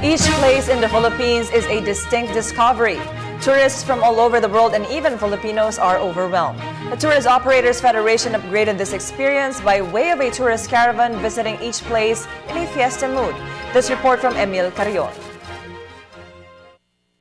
Each place in the Philippines is a distinct discovery. Tourists from all over the world and even Filipinos are overwhelmed. The Tourist Operators Federation upgraded this experience by way of a tourist caravan visiting each place in a fiesta mood. This report from Emil Carrion.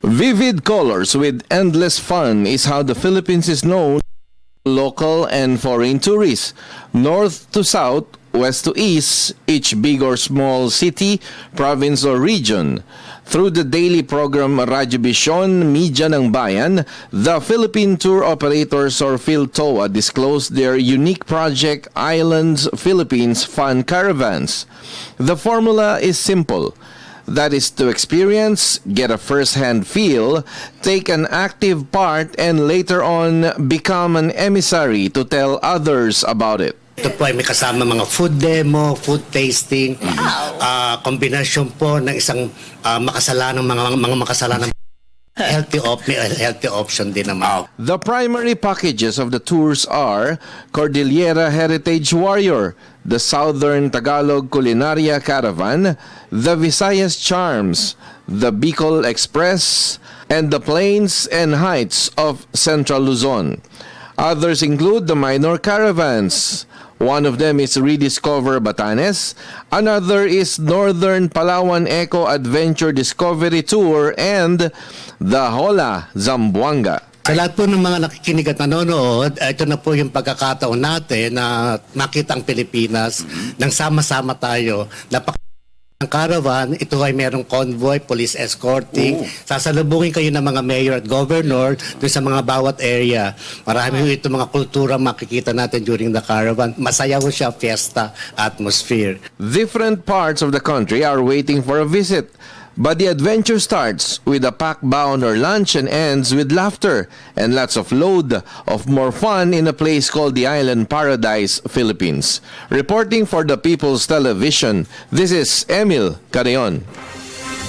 Vivid colors with endless fun is how the Philippines is known to local and foreign tourists. North to south, west to east, each big or small city, province or region. Through the daily program Radyo Vision, Media ng Bayan, the Philippine Tour Operators or PhilToa disclosed their unique project Islands Philippines Fun Caravans. The formula is simple. That is to experience, get a first-hand feel, take an active part, and later on become an emissary to tell others about it. Ito po ay may kasama mga food demo, food tasting, kombinasyon po ng isang makasalanang mga makasalanang healthy option din naman. The primary packages of the tours are Cordillera Heritage Warrior, the Southern Tagalog Culinaria Caravan, the Visayas Charms, the Bicol Express, and the Plains and Heights of Central Luzon. Others include the minor caravans. One of them is Rediscover Batanes, another is Northern Palawan Eco Adventure Discovery Tour, and the Hola Zamboanga. Sa lahat po ng mga nakikinig at nanonood, ito na po yung pagkakataon natin na makita ang Pilipinas nang sama-sama tayo. Ang caravan, ito ay merong convoy, police escorting. Sasalubungin kayo ng mga mayor at governor doon sa mga bawat area. Marami ito mga kultura makikita natin during the caravan. Masaya ho siya, fiesta atmosphere. Different parts of the country are waiting for a visit. But the adventure starts with a packed bound or lunch and ends with laughter and lots of load of more fun in a place called the Island Paradise, Philippines. Reporting for the People's Television, this is Emil Carrion.